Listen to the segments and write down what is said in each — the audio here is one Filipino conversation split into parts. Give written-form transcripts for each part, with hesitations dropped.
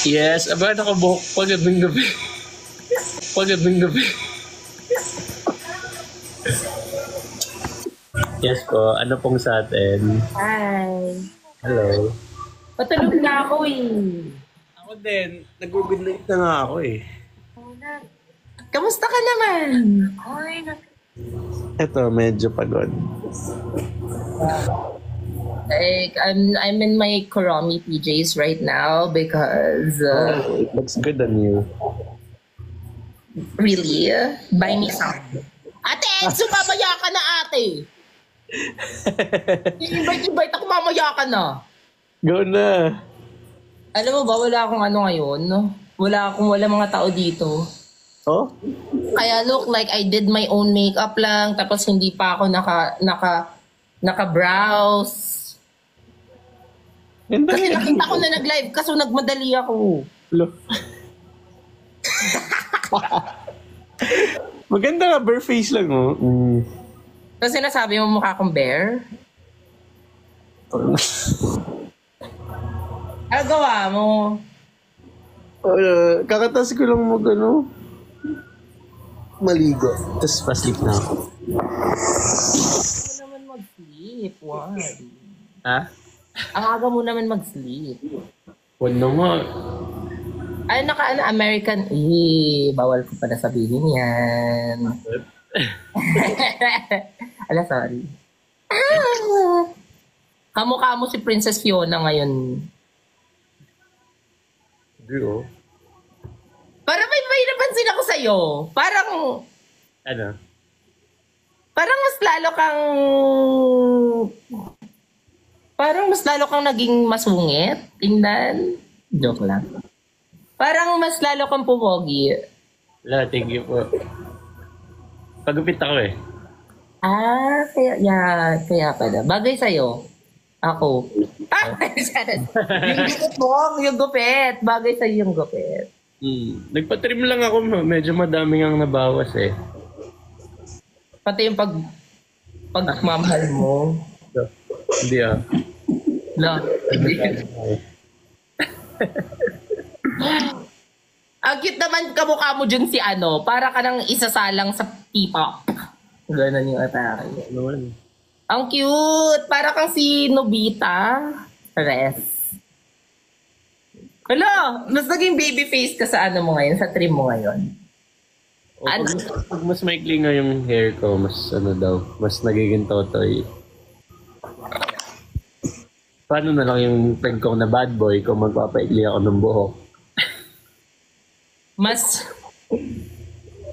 Yes, aba nakabuhok pagabing gabi. Pagabing gabi. Yes po, ano pong sa atin? Hi. Hello. Patulog na ako eh. Ako din, nag-good night na nga ako eh. Kamusta ka naman? Ito, medyo pagod. Like, I'm in my Kuromi PJs right now because Oh, it looks good on you. really, buy me some. Ate, sumamaya ka na ate. Invite ako, mamaya ka na. Go na. Alam mo ba, wala akong ano ngayon. Wala mga tao dito. Oh? Kaya look like I did my own makeup lang, tapos hindi pa ako naka-browse. Ganda Kasi nga. nakita ko na nag-live, kaso nagmadali ako. Hello. Maganda nga, bare face lang oh. Kasi sinasabi mo mukha akong bear. Ano gawa mo? Kakatas ko lang maligo. Tapos pa-sleep na ako. Ako naman mag-sleep. Why? Ha? Ang aga mo naman mag-sleep. Wala nga. Ay, American. Bawal ko pala sabihin yan. Ala, sorry. Kamukha mo si Princess Fiona ngayon. Hindi oh. Parang may napansin ako sa'yo. Ano? Parang mas lalo kang naging masungit. Tingnan. Joke lang. Parang mas lalo kang pumogi. Wala, thank you po. Pagupit ako eh. Kaya pala. Bagay sa'yo. Ako. Yung gupit mo, yung gupit. Bagay sa'yo yung gupit. Nagpa-trim lang ako. Medyo madaming ang nabawas eh. Pati yung pagmamahal mo. Hindi ah. No. Ang cute naman kamukha mo dyan si ano. Para ka nang isasalang sa P-pop. Ganon yung atake. Naman. Ang cute! Para kang si Nobita. Res. Hala! Mas naging baby face ka sa ano mo ngayon, sa trim mo ngayon. O, pag mas maikli nga yung hair ko, mas mas nagiging totoy. Paano na lang yung peg ko na bad boy kung magpapaikli ako ng buhok? Mas...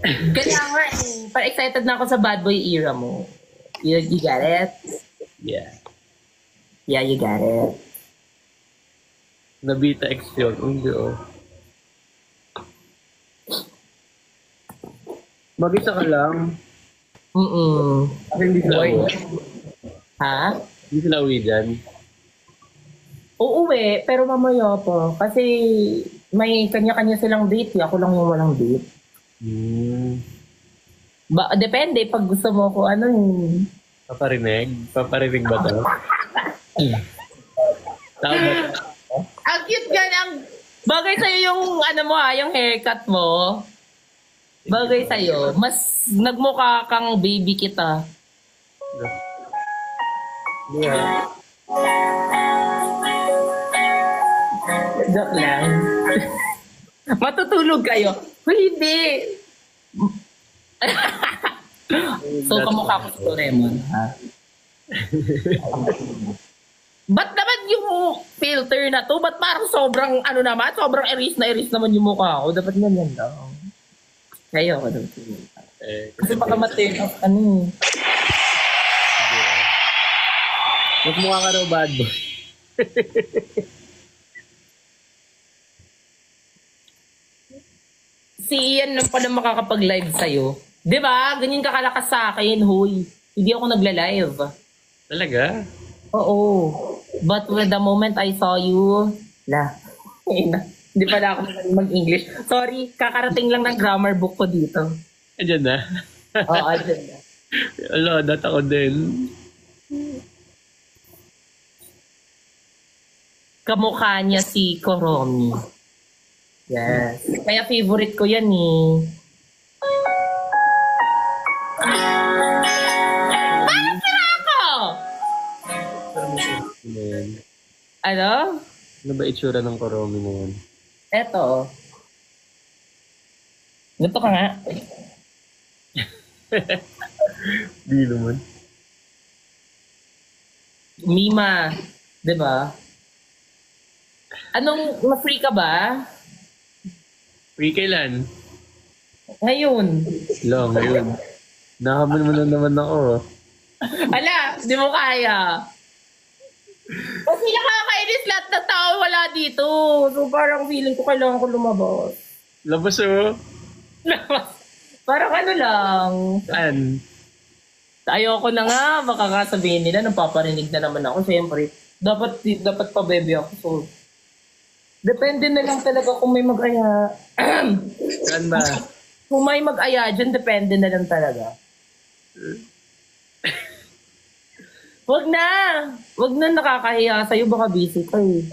Kaya nga eh. Parang excited na ako sa bad boy era mo. You got it? Yeah. Yeah, you got it. Nabita X yun. Hindi oh. Mag-isa ka lang. Kasi hindi sila uwi. Ha? Hindi sila uwi dyan. Uuwi, pero mamaya pa. Kasi may kanya-kanya silang date. Ako lang yung walang date. Depende. Pag gusto mo ko, ano yung... Paparinig? Paparinig ba ito? Tama. Ang cute nga ang... Bagay sa'yo yung ano mo yung haircut mo. Bagay sa'yo. Mas nagmukha kang baby kita. Yeah. Joke lang. Matutulog kayo. Hindi. So, kamukha ko si Doraemon, ha? Ba't naman yung filter na to? Ba't parang sobrang, sobrang iris naman yung mukha ko? Dapat ganyan lang. Kaya ako dapat ganyan. Kasi baka ma-turn off, Mas mukha ka raw bad boy. Si Ian lang pala makakapag-live sa'yo. Diba? Ganyan ka kalakas sa akin, huy. Hindi ako nagla-live. Talaga? Oo. But with the moment I saw you, hindi pala ako mag-English. Sorry, kakarating lang ng grammar book ko dito. Ayan na. Oo, dyan na. Ala, data ko din. Kamukha niya si Kuromi. Yes. Kaya favorite ko yan eh. Bakit sira ako? Ano? Ano ba itsura ng Koromi na yan? Eto. Ganito ka nga. Di naman. Mima. Diba? Anong, ma-free ka ba? Free kailan? Ngayon. Lang, ngayon. Nakaman mo na naman ako. Ala, di mo kaya. Kasi nakakainis lahat ng tao wala dito. So parang feeling ko kailangan ko lumabas. Labas oh. Parang ano lang. Saan? Ayoko na nga, baka nga sabihin nila, napaparinig na naman ako. Siyempre, dapat pa baby ako. So, depende na lang talaga kung may mag-aya. Saan ba? Kung may mag-aya dyan, depende na lang talaga. Wag na! Wag na, nakakahiya sa'yo, baka busy ka eh.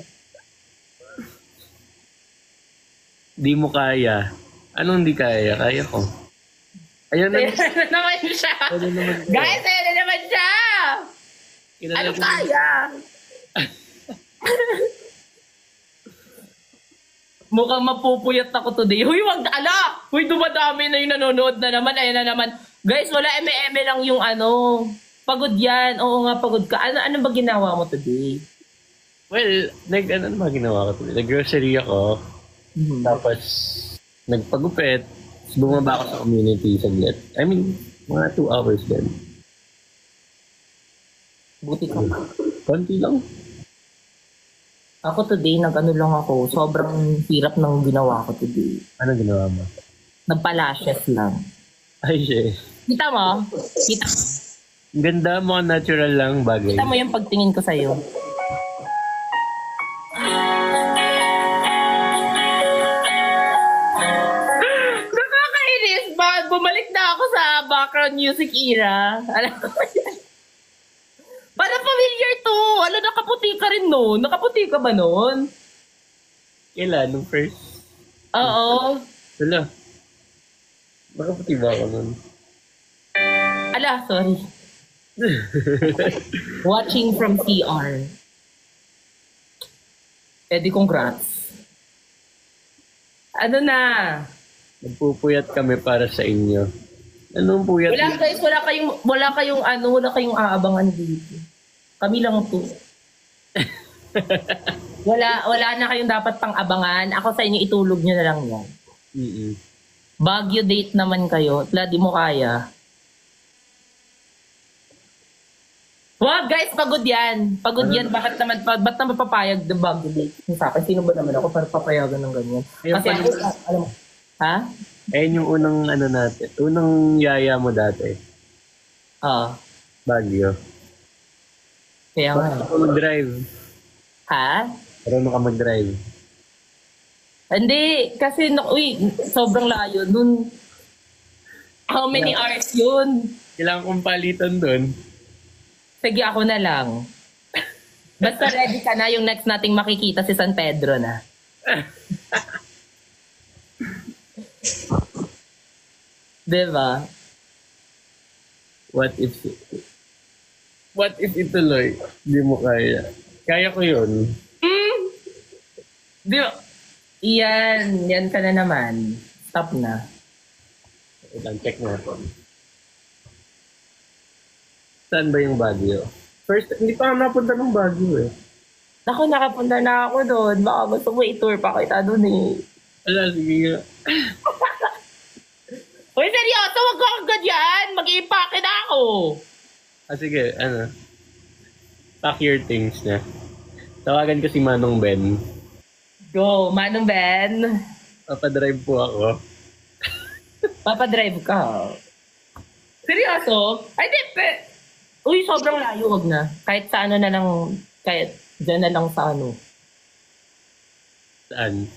Di mo kaya. Anong di kaya? Kaya ko. Ayun na. Ayan na naman siya! Guys, ayan na naman siya! Ano kaya? Mukhang mapupuyat ako today. Huy, wag, ala! Huy, dumadami na yung nanonood na naman. Ayan na naman. Guys, wala eme-eme lang yung ano. Pagod yan. Oo nga, pagod ka. Ano ba ginawa mo today? Well, ano ba ginawa ko today? Nag-grocery ako. Tapos, nagpagupit. Tapos bumaba ako sa community saglit. I mean, mga 2 hours din. Buti ka. Konti lang. Ako today, nag-ano lang ako. Sobrang hirap ng ginawa ko today. Ano ginawa mo? Nagpa-lashes lang. Ay, shit. Kita mo? Kita mo? Ganda, mga natural lang bagay. Kita mo yung pagtingin ko sa'yo. Nakakainis ba? Bumalik na ako sa background music era. Alam ko yan. Parang familiar to. Alam, nakaputi ka rin noon. Nakaputi ka ba noon? Kailan? Nung first? Oo. Wala. Nakaputi ba ako nun? Ala, sorry. Watching from CR. Eddie, congrats. Ano na? Nagpupuyat kami para sa inyo. Anong puyat? Wala guys, wala kayong aabangan dito. Kami lang to. wala na kayong dapat pang abangan. Ako sa inyo, itulog nyo na lang yan. Baguio date naman kayo. Di mo kaya. Wag guys, pagod yan. Pagod yan. Ba't naman papayag the Baguio date? Sa akin, sino ba naman ako para papayagan ng ganyan? Kasi ako, alam mo, ha? Ayun yung unang ano natin. Unang yaya mo dati. Baguio. Kaya nga. Marunong ka mag-drive. Ha? Marunong ka mag-drive. Hindi. Kasi, sobrang layo. Nun, how many hours yun? Kailangan kong palitan doon. Sige, ako na lang. Basta ready ka na, yung next nating makikita si San Pedro na. Diba? What if ituloy? Hindi mo kaya. Kaya ko yun. Diba? Yan ka na naman. Stop na. Ilang check natin. Saan ba yung Baguio? First, hindi pa napunta ng Baguio eh. Ako, nakapunta na ako doon. Baka gusto mo i-tour pa kita doon eh. Ala, sige nga. Uy, seryoso, wag ko agad yan. Mag-i-impake na ako. Sige, pack your things na. Tawagan ko si Manong Ben. Go, Manong Ben. Papadrive po ako. Papadrive ka. Seryoso? Ay, di, uy, sobrang layo, wag na. Kahit sa ano na lang, kahit dyan na lang sa ano. Saan?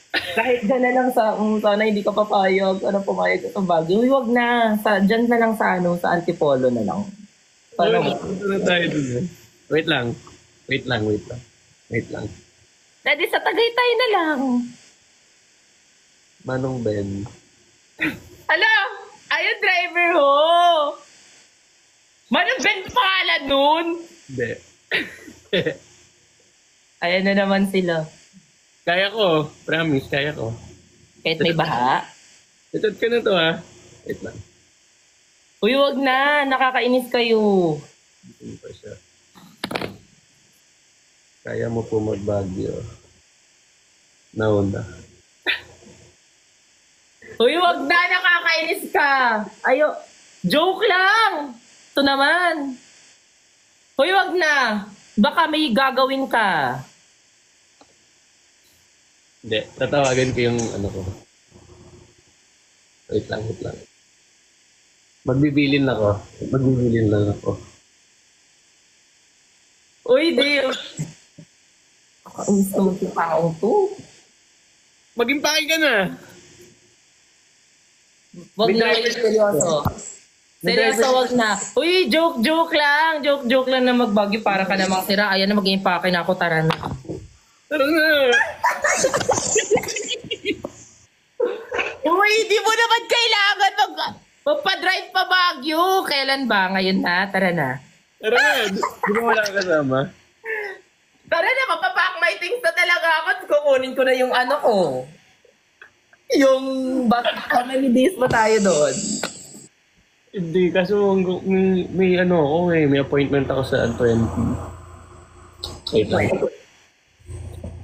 Kahit dyan na lang sa, sana hindi ka papayag, pumayag ka sa Baguio. Uy, wag na. Dyan na lang sa sa Antipolo na lang. Parang, na tayo dun eh. Wait lang. Dadi sa Tagaytay na lang. Manong Ben. Ala, ayun driver ho. Manong Ben pangalan nun. Hindi. Ayan na naman sila. Kaya ko. Promise, kaya ko. Kahit may baha. Chat ka na to ha. Wait lang. Uy, wag na. Nakakainis kayo. Hindi pa siya. Kaya mo po magbagyo. Nauna. Uy, wag na. Nakakainis ka. Ayo. Joke lang. Ito naman. Uy, wag na. Baka may gagawin ka. Hindi. Tatawagan ko yung ano ko. Wait lang. Magbibilin ako. Magbibilin lang ako. Uy, di. Kakainis naman si taong to. Mag-impake ka na. Wag na kayo seryoso. Seryoso, wag na. Uy, joke lang. Joke lang na magbagyo para ka namang sira. Ayan na, mag-impake na ako. Tara na. Tara na. Uy, di mo naman kailangan magpa-drive pa Baguio. Kailan ba? Ngayon na? Tara na. Tara na. Di ba wala ka kasama? Tara na, mapapack my things na talaga ako. Kukunin ko na yung ano ko. Yung, how many days ba tayo doon? Hindi. Kaso may ano ako eh. May appointment ako sa 20. Wait lang.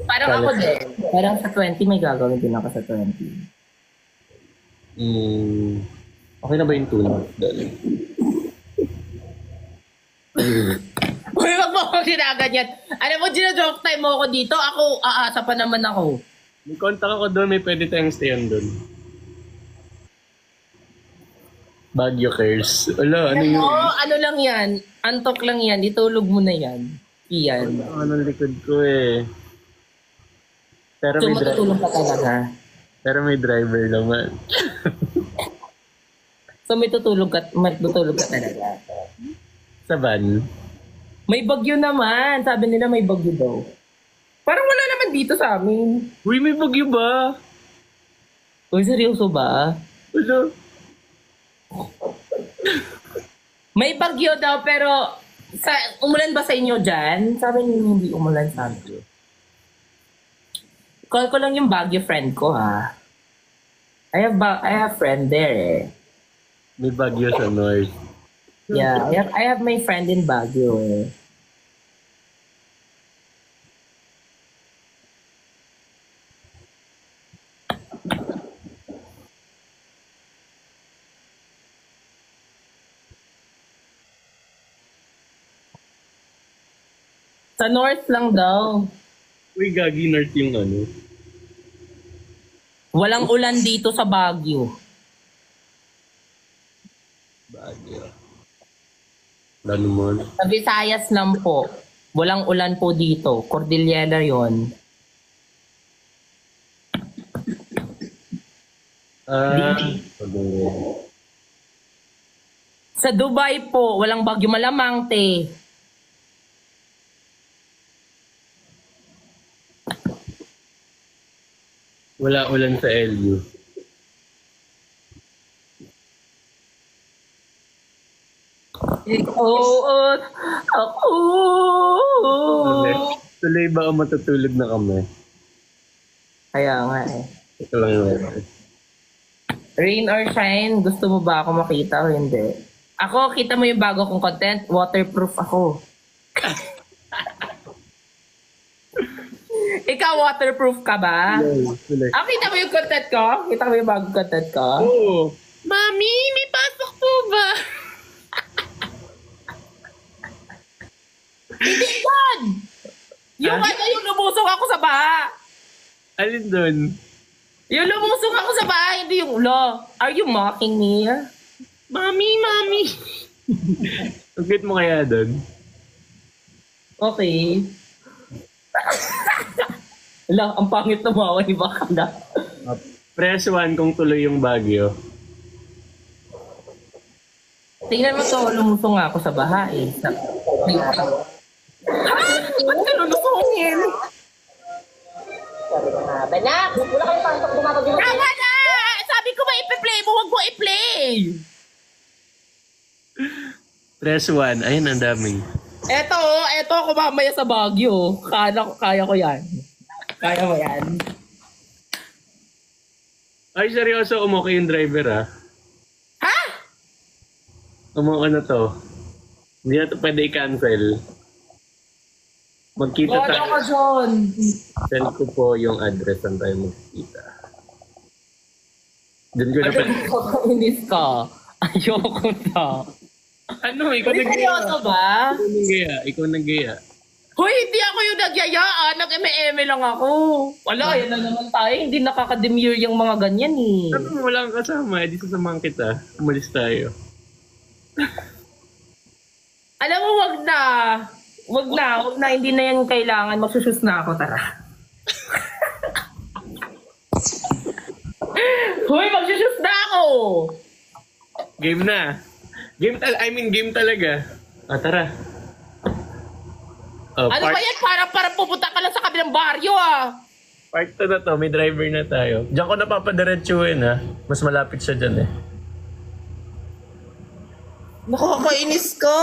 Parang ako din. Parang sa 20 may gagawin din ako sa 20. Okay na ba yung tuna? Dali. Uy, wag mo akong ginaganyan. Alam mo, gina-joke time mo ako dito. Ako, aasa pa naman ako. May contact ako doon. May pwede tayong stayan doon. Baguio Cares. Wala, ano yun? Ano lang yan. Antok lang yan. Itulog mo na yan. Iyan. Ano likod ko eh. Pero So, may, matutulog ka talaga. pero may driver naman. So, matutulog ka talaga. Sa van. May bagyo naman. Sabi nila may bagyo daw. Parang wala naman dito sa amin. Uy, may bagyo ba? Uy, seryoso ba? Ano? May bagyo daw, pero umulan ba sa inyo dyan? Sabi nila hindi umulan sa amin. Call ko lang yung Baguio friend ko, ha? I have friend there, eh. May bagyo sa north. Yeah, I have my friend in Baguio, eh. Sa north lang daw. Uy, gagi north yung ano. Walang ulan dito sa Baguio. Bagyo. Wala naman. Sa Visayas lang po. Walang ulan po dito. Cordillera yon. Sa Dubai po, walang bagyo, malamang, te. Wala ulan sa LU. Ako. Tuloy ba o matutulog na kami? Kaya nga eh. Ito lang yung meron. Rain or shine, gusto mo ba ako makita o hindi? Ako, kita mo yung bago kong content, waterproof ako. Ikaw, waterproof ka ba? Kita mo yung content ko? Kita mo yung bagong content ko? Oo. Mami, may pasok po ba? Hindi yan! Yung yung lumusong ako sa baha. Alin doon? Yung lumusong ako sa baha, hindi yung ulo. Are you mocking me? Mami. Ugit mo kaya doon? Okay. Ala, ang pangit na mawa ni baka na. Press 1 kung tuloy yung Baguio. Tingnan mo to, lumusong ako sa baha eh. Ha? Ba't ka lulusongin? Sabi ko nga, Banak! Wala kayo pasok dumatag yung... Tama na! Sabi ko ba ipi-play mo? Huwag mo i-play! Press 1. Ayun, ang dami. Eto ako mamaya sa Baguio. Kaya ko yan. Kaya mo yan. Ay, seryoso, umokay yung driver, ha? Ha? Umoko na to. Hindi na to pwede i-cancel. Magkita Wala tayo. ka dyan. Send ko po yung address saan tayo magkita. Doon ko na pwede. Inis ka. Ayoko na. Ano, ikaw Uy, seryoso ba? Ikaw nag-gaya. Ikaw nag-gaya. Hoy, hindi ako yung nagyayaan. Nag-eme-eme lang ako. Wala, yan na naman tayo. Hindi nakaka-demure yung mga ganyan eh. Sabi mo, wala kang kasama. Di sasamahan kita. Umalis tayo. Alam mo, wag na. Wag na. Hindi na yan kailangan. Magsusus na ako, tara. Hoy, magsusus na ako. Game na. Game talaga. Tara. Oh, Ano ba yan? Para pupunta ka lang sa kabilang baryo ah. Part 2 na to. May driver na tayo. Diyan ko napapadiretsuhin, ha. Mas malapit siya dyan, eh. Nakakainis ka.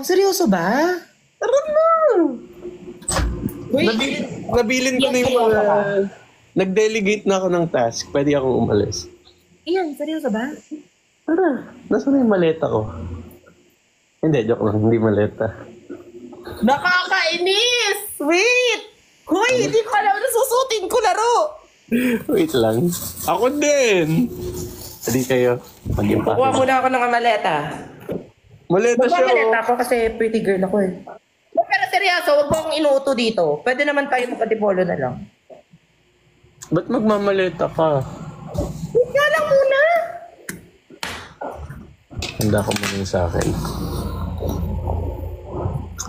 Seryoso ba? Tara na. Wait. Nabilin ko na yung mga... Nag-delegate na ako ng task. Pwede akong umalis. Iyan, seryoso ba? Tara. Nasaan na yung maleta ko? Hindi, joke lang. Hindi maleta. Nakakainis! Wait! Hoy, hindi ko alam na susutin ko laro. Wait lang. Ako din! Hindi kayo. Mag-impake. Kuha muna ako ng maleta. Maleta siya, Magmamaleta ako kasi pretty girl ako eh. Pero seryoso, huwag mo akong inuuto dito. Pwede naman tayo magkatipolo na lang. Ba't magmamaleta ka? Wait nga lang muna. Handa ko muna yung sa akin.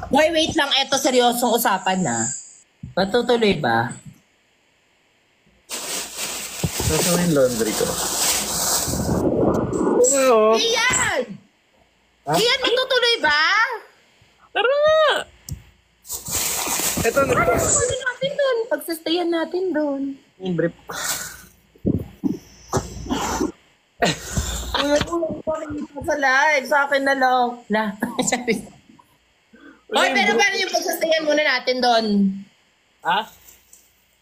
Hoy, wait lang. Eto, seryosong usapan na. Matutuloy ba? Nasaan yung laundry ko? Oo. Iyan! Iyan, matutuloy ba? Tara nga! Ito na. Ano natin doon? Pagsastayan natin doon. Yung brief. Sa live, sa akin na lang. Hoy, pero paano yung pagsastayan muna natin doon? Ha?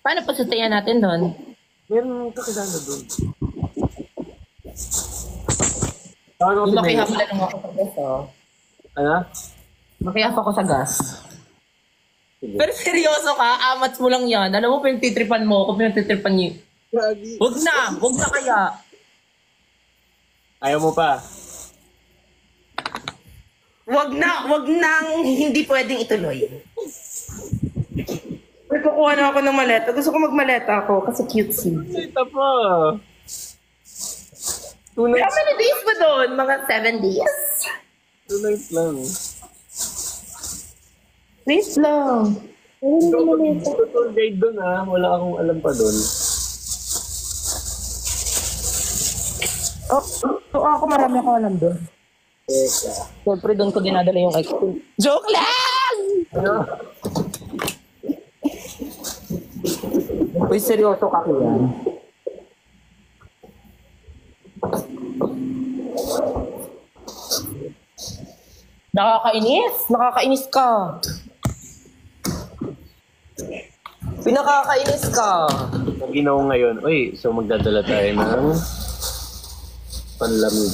Paano pagsastayan natin doon? Meron kakilala doon. Makihap lang ako sa gas, oh. Ano? Makihap ako sa gas. Pero seryoso ka, amats mo lang yan. Alam mo, pinagtitripan mo ako, pinagtitripan niyo. Huwag na kaya. Ayaw mo pa? Wag nang hindi pwedeng ituloy. May kukuha na ako ng maleta. Gusto ko magmaleta ako kasi cutesy. Ito pa. How many days ba doon? Mga 7 days? 2 nights lang. Wait lang. Tour guide doon, ha. Wala akong alam pa doon. Ako marami ako alam doon. Teka. Siyempre doon ko dinadala yung ex ko. Joke lang! Ano? Uy, seryoso ka kaya? Nakakainis? Nakakainis ka. Pinakakainis ka. Ang ginawa ngayon, uy, so magdadala tayo ng panlamig.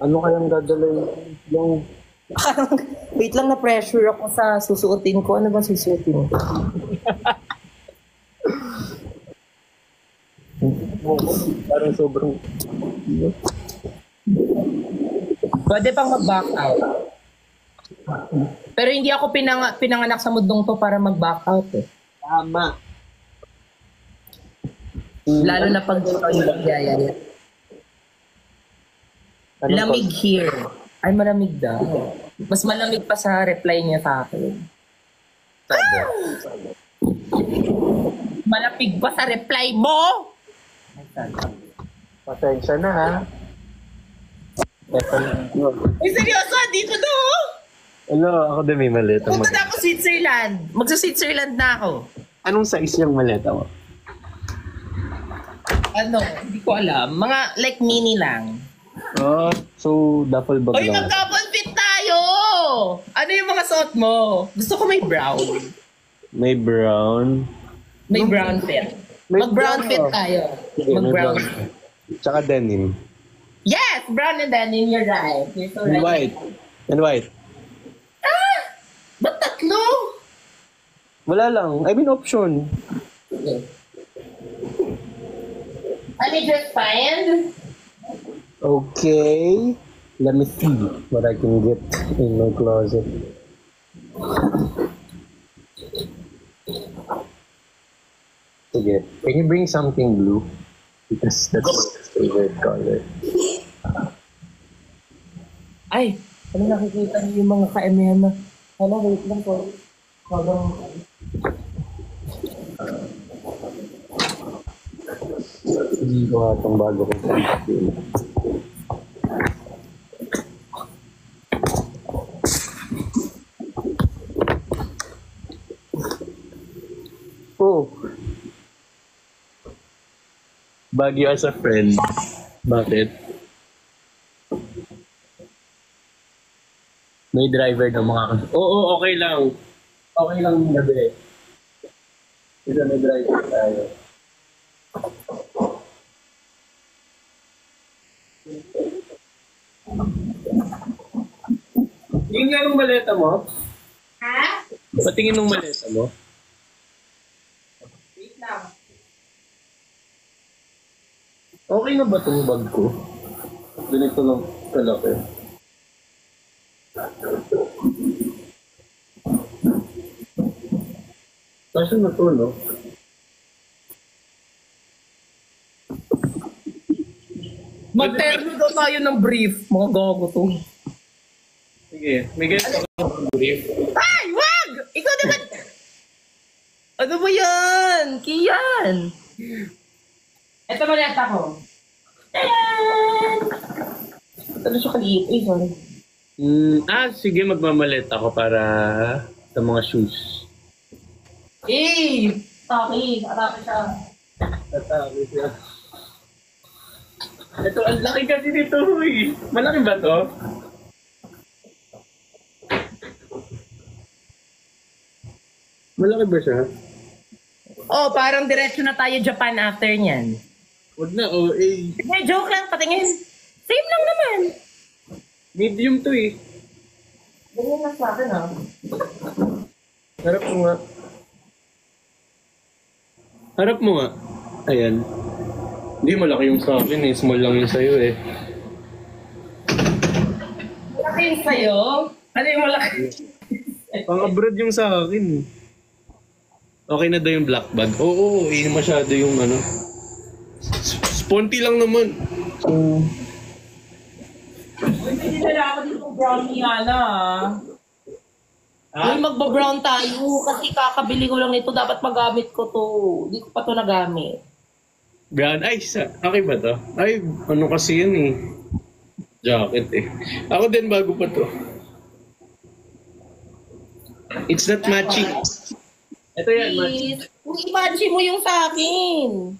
Ano kayang dadala yung... Wait lang, na-pressure ako sa susuotin ko. Ano ba susuotin ko? Parang sobrang... Pwede pang mag-back out. Pero hindi ako pinanganak sa mundong to para mag-back out eh. Tama. Lalo na pag yung nagyayaya. Lamig here. Ay, malamig daw. Mas malamig pa sa reply niya sa akin. Malamig pa sa reply mo? Pasensya na, ha? Eto lang. Ay, seryoso, dito to. Ano, ako din may maleta. Punta na ako Switzerland. Magsa-Switzerland na ako. Anong size yung maleta mo? Ano, hindi ko alam. Mga like mini lang. Oh, so duffel bag Hoy, lang. mag-couple fit tayo! Ano yung mga suot mo? Gusto ko may brown. May brown. May brown fit. May Mag-brown brown, fit oh. tayo. Sige, may Mag-brown. Tsaka denim. Yes! Brown and denim, you're right. You're so And right. white. And white. Ba't tatlo? Wala lang. I mean, option. Okay. Let me just find. Okay. Let me see what I can get in my closet. Sige. Can you bring something blue? Because that's my favorite color. Ay, ano nakikita niyo yung mga kaemihan na, ano, wait lang po. Habang, Hindi ko nga itong bago kong sabihin. Oh. Baguio as a friend. Bakit? May driver na mga... Oo, okay lang. Okay lang yung gabi. Kasi may driver tayo. Tingin nga ng maleta mo. ha? Patingin ng maleta mo. Wait lang. Okay na ba itong bag ko? Ganito lang kalaki. Kasi na to, no? Mag-terno daw tayo ng brief. Mga gago to. Sige, may ganito akong brief. Ay, wag! Ikaw naman! Ano ba yan? Kian! Ito maleta ko. Ayan! Ano siya kaliit? Ay, sorry. Sige, magmamalit ako para sa mga shoes. Eh! Atake. Atake siya. Tatabi siya. Ito, ang laki kasi nito, huy. Malaki ba to? Malaki ba siya? Oh, parang diretso na tayo Japan after niyan. Huwag na, oh, eh. Sige, joke lang, patingin. Same lang naman. Medium to eh. Ganyan lang sa akin, ah. Harap mo nga. Harap mo nga. Ayan. Hindi, malaki yung sa akin eh. Small lang yung sa'yo eh. Malaki yung sa'yo? Ano yung malaki? Pang-abroad yung sa akin. Okay na daw yung black bag. Oo, masyado yung ano. Sponty lang naman. Hindi nila ako dito brownie, Ana. Uy, magba-brown tayo kasi kakabili ko lang nito. Dapat magamit ko to. Hindi ko pa to nagamit. Brown eyes. Okay ba to? Ay, ano kasi yun eh. Jacket eh. Ako din bago pa to. It's not matching. Ito yan, match. Please. Kung i-match mo yung sa akin.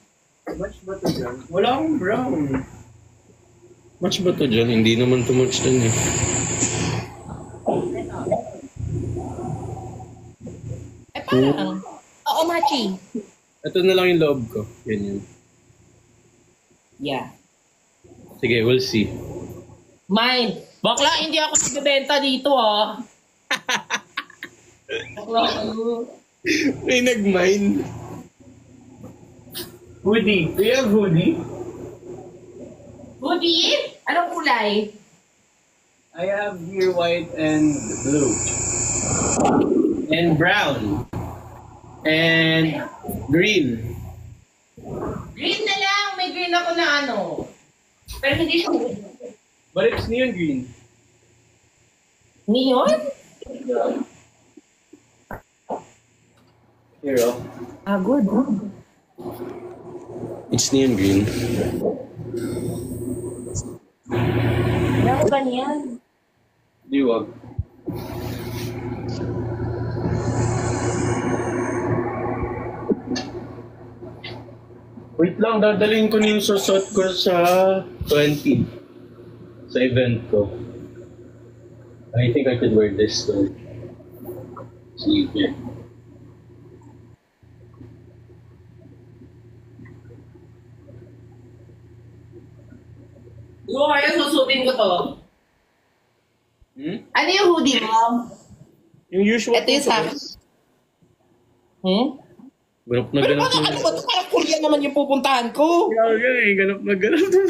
Match ba to dyan? Wala akong brown. Match ba to dyan? Hindi naman to match dyan eh. Parang. Oo, matchy. Ito na lang yung loob ko. Yan yun. Yeah. Sige, we'll see. Mine. Bakla, hindi ako nagbebenta dito, ah. Bakla kayo. May nag-mine. Hoodie. Do you have hoodie? Hoodie? Anong kulay? I have here white and blue. And brown. And green. Green na lang. May green ako na ano. Pero hindi siya green. But it's neon green. Neon? Here, oh. Ah, good. It's neon green. Wala ko ganyan. Di wag. Wait lang, dadalhin ko na yung susot ko sa 20. Sa event ko. I think I could wear this though. Sige. Oo, kaya susutin ko to. Hmm? Ano yung hoodie mo? Yung usual Ito yung sa akin. Ganap na Pero ganap paano na. ano ba ito? Parang Korea naman yung pupuntahan ko. Kaya nga eh, ganap na ganap na.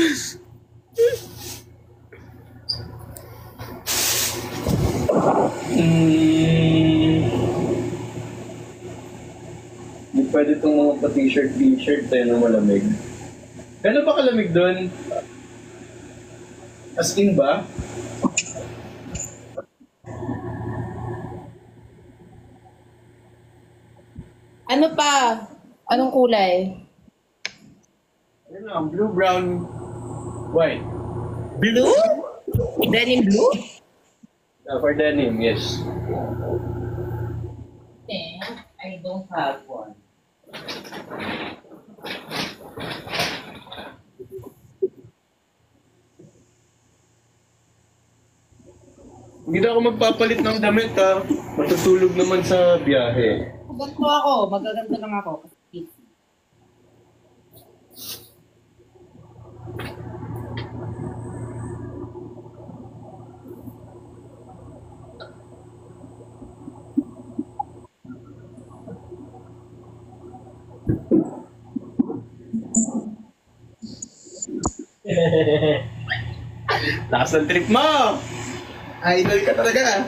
Di pwede itong mga pa-t-shirt tayo na malamig. Gano'n ba kalamig doon? As in ba? Ano pa? Anong kulay? Ano lang, blue, brown, white. Blue? Denim blue? For denim, yes. I don't have one. Hindi na ako magpapalit ng damit ha. Matutulog naman sa biyahe. Ganto ako. Magaganda lang ako. Lakas ng trip mo! Idol ka talaga.